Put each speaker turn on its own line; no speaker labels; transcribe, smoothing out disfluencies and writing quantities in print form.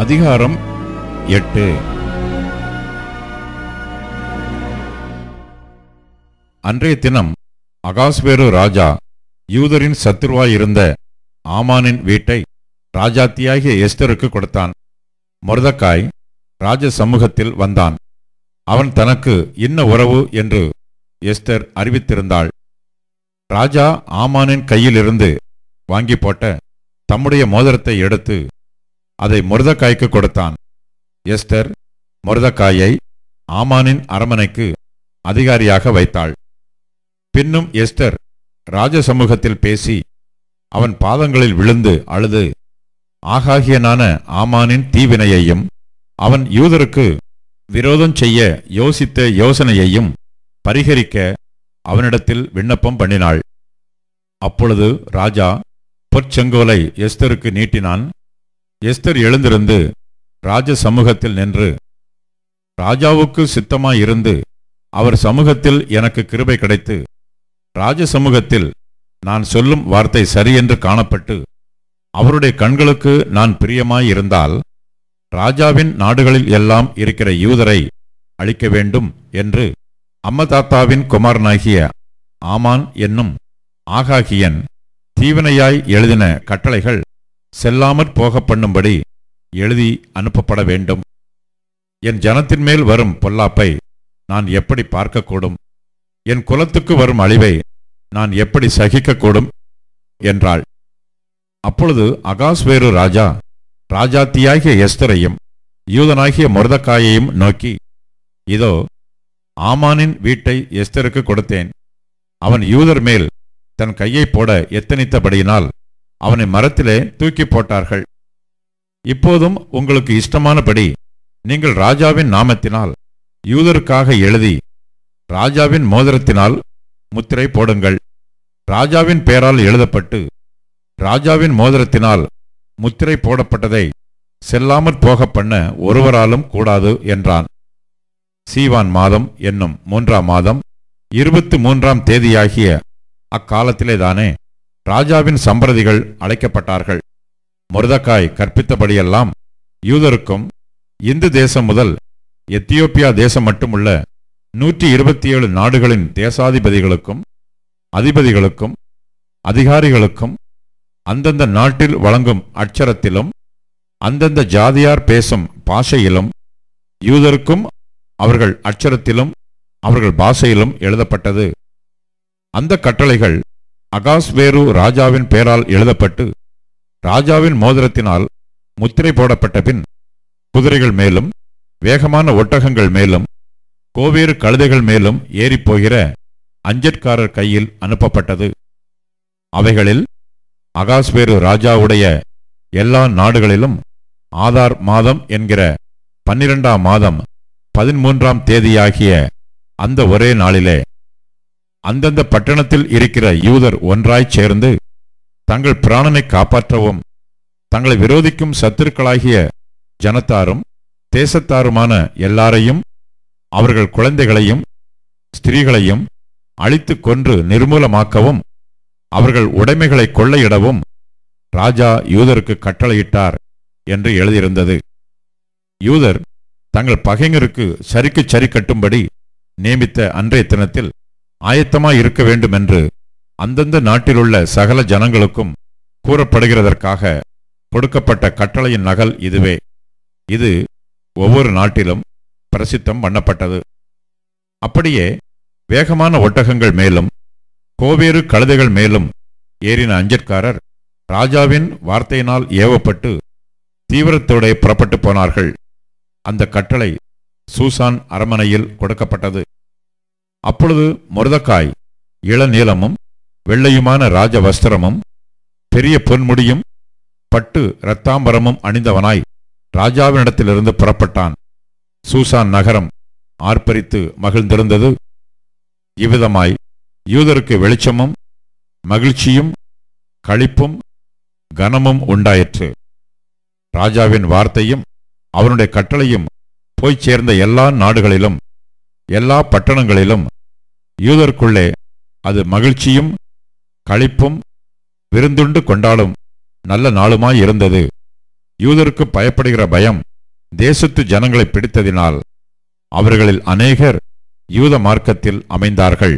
அதிகாரம் 8. அன்றைய தினம் அகாஸ்வேரு ராஜா யூதரின் சத்துருவாயிருந்த ஆமானின் வீட்டை ராஜாத்தியாகிய எஸ்தருக்கு கொடுத்தான். மொர்தெகாய் ராஜ சமூகத்தில் வந்தான். அவன் தனக்கு இன்ன உறவு என்று எஸ்தர் அறிவித்திருந்தாள். ராஜா ஆமானின் கையிலிருந்து வாங்கி போட்ட தம்முடைய மோதிரத்தை எடுத்து அதை மொர்தெகாய்க்கு கொடுத்தான். எஸ்தர் மொர்தெகாயை ஆமானின் அரமனைக்கு அதிகாரியாக வைத்தாள். பின்னும் எஸ்தர் ராஜ சமூகத்தில் பேசி அவன் பாதங்களில் விழுந்து அழுது ஆகாகியனான ஆமானின் தீவினையையும் அவன் யூதருக்கு விரோதம் செய்ய யோசித்த யோசனையையும் பரிகரிக்க அவனிடத்தில் விண்ணப்பம் பண்ணினாள். அப்பொழுது ராஜா பொற்செங்கோலை எஸ்தருக்கு நீட்டினான். எஸ்தர் எழுந்திருந்து ராஜ சமூகத்தில் நின்று, ராஜாவுக்கு சித்தமாயிருந்து அவர் சமூகத்தில் எனக்கு கிருபை கிடைத்து ராஜ சமூகத்தில் நான் சொல்லும் வார்த்தை சரியென்று காணப்பட்டு அவருடைய கண்களுக்கு நான் பிரியமாயிருந்தால் ராஜாவின் நாடுகளில் எல்லாம் இருக்கிற யூதரை அழிக்க வேண்டும் என்று அம்மதாத்தாவின் குமாரனாகிய ஆமான் என்னும் ஆகாகியன் தீவினையாய் எழுதின கட்டளைகள் செல்லாமற் போக பண்ணும்படி எழுதி அனுப்பப்பட வேண்டும். என் ஜனத்தின் மேல் வரும் பொல்லாப்பை நான் எப்படி பார்க்கக்கூடும்? என் குலத்துக்கு வரும் அழிவை நான் எப்படி சகிக்கக்கூடும் என்றாள். அப்பொழுது அகாஸ்வேரு ராஜா ராஜாத்தியாகிய எஸ்தரையும் யூதனாகிய மொர்தெகாயையும் நோக்கி, இதோ ஆமானின் வீட்டை எஸ்தருக்கு கொடுத்தேன். அவன் யூதர் மேல் தன் கையை போட எத்தனித்தபடியினால் அவனை மரத்திலே தூக்கி போட்டார்கள். இப்போதும் உங்களுக்கு இஷ்டமானபடி நீங்கள் ராஜாவின் நாமத்தினால் யூதருக்காக எழுதி ராஜாவின் மோதிரத்தினால் முத்திரை போடுங்கள். ராஜாவின் பெயரால் எழுதப்பட்டு ராஜாவின் மோதிரத்தினால் முத்திரை போடப்பட்டதை செல்லாமற் போக பண்ண ஒருவராலும் கூடாது என்றான். சீவான் மாதம் என்னும் 3ஆம் மாதம் 23ஆம் தேதியாகிய அக்காலத்திலேதானே ராஜாவின் சம்பிரதிகள் அழைக்கப்பட்டார்கள். மொர்தெகாய் கற்பித்தபடியெல்லாம் யூதருக்கும் இந்து தேசம் முதல் எத்தியோப்பியா தேசம் மட்டுமுள்ள 127 நாடுகளின் தேசாதிபதிகளுக்கும் அதிபதிகளுக்கும் அதிகாரிகளுக்கும் அந்தந்த நாட்டில் வழங்கும் அட்சரத்திலும் அந்தந்த ஜாதியார் பேசும் பாஷையிலும் யூதருக்கும் அவர்கள் அட்சரத்திலும் அவர்கள் பாஷையிலும் எழுதப்பட்டது. அந்த கட்டளைகள் அகாஸ்வேரு ராஜாவின் பெயரால் எழுதப்பட்டு ராஜாவின் மோதிரத்தினால் முத்திரை போடப்பட்ட பின் குதிரைகள் மேலும் வேகமான ஒட்டகங்கள் மேலும் கோவேறு கழுதைகள் மேலும் ஏறிப்போகிற அஞ்சற்காரர் கையில் அனுப்பப்பட்டது. அவைகளில் அகாஸ்வேரு ராஜாவுடைய எல்லா நாடுகளிலும் ஆதார் மாதம் என்கிற 12ஆம் மாதம் 13ஆம் தேதியாகிய அந்த ஒரே நாளிலே அந்தந்த பட்டணத்தில் இருக்கிற யூதர் ஒன்றாய்ச் சேர்ந்து தங்கள் பிராணனை காப்பாற்றவும் தங்களை விரோதிக்கும் சத்துருக்களாகிய ஜனத்தாரும் தேசத்தாருமான எல்லாரையும் அவர்கள் குழந்தைகளையும் ஸ்திரீகளையும் அழித்து கொன்று நிர்மூலமாக்கவும் அவர்கள் உடைமைகளை கொள்ளையிடவும் ராஜா யூதருக்கு கட்டளையிட்டார் என்று எழுதியிருந்தது. யூதர் தங்கள் பகைஞருக்கு சரிக்கு சரி கட்டும்படி நியமித்த அன்றைய தினத்தில் ஆயத்தமாய் இருக்க வேண்டும் என்று அந்தந்த நாட்டிலுள்ள சகல ஜனங்களுக்கும் கூறப்படுகிறதற்காக கொடுக்கப்பட்ட கட்டளையின் நகல் இதுவே. இது ஒவ்வொரு நாட்டிலும் பிரசித்தம் பண்ணப்பட்டது. அப்படியே வேகமான ஒட்டகங்கள் மேலும் கோவேறு கழுதைகள் மேலும் ஏறின அஞ்சற்காரர் ராஜாவின் வார்த்தையினால் ஏவப்பட்டு தீவிரத்தோടെ புறப்பட்டு போனார்கள். அந்த கட்டளை சூசான் அரமனையில் கொடுக்கப்பட்டது. அப்பொழுது மொர்தெகாய் இளநீலமும் வெள்ளையுமான ராஜ வஸ்திரமும் பெரிய பொன்முடியும் பட்டு இரத்தாம்பரமும் அணிந்தவனாய் ராஜாவினிடத்திலிருந்து புறப்பட்டான். சூசான் நகரம் ஆர்ப்பரித்து மகிழ்ந்திருந்தது. இவ்விதமாய் யூதருக்கு வெளிச்சமும் மகிழ்ச்சியும் களிப்பும் கனமும் உண்டாயிற்று. ராஜாவின் வார்த்தையும் அவனுடைய கட்டளையும் போய்ச் சேர்ந்த எல்லா நாடுகளிலும் எல்லா பட்டணங்களிலும் யூதருக்குள்ளே அது மகிழ்ச்சியும் களிப்பும் விருந்துண்டு கொண்டாடும் நல்ல நாளுமாயிருந்தது. யூதருக்கு பயப்படுகிற பயம் தேசத்து ஜனங்களை பிடித்ததினால் அவர்களில் அநேகர் யூத மார்க்கத்தில் அமைந்தார்கள்.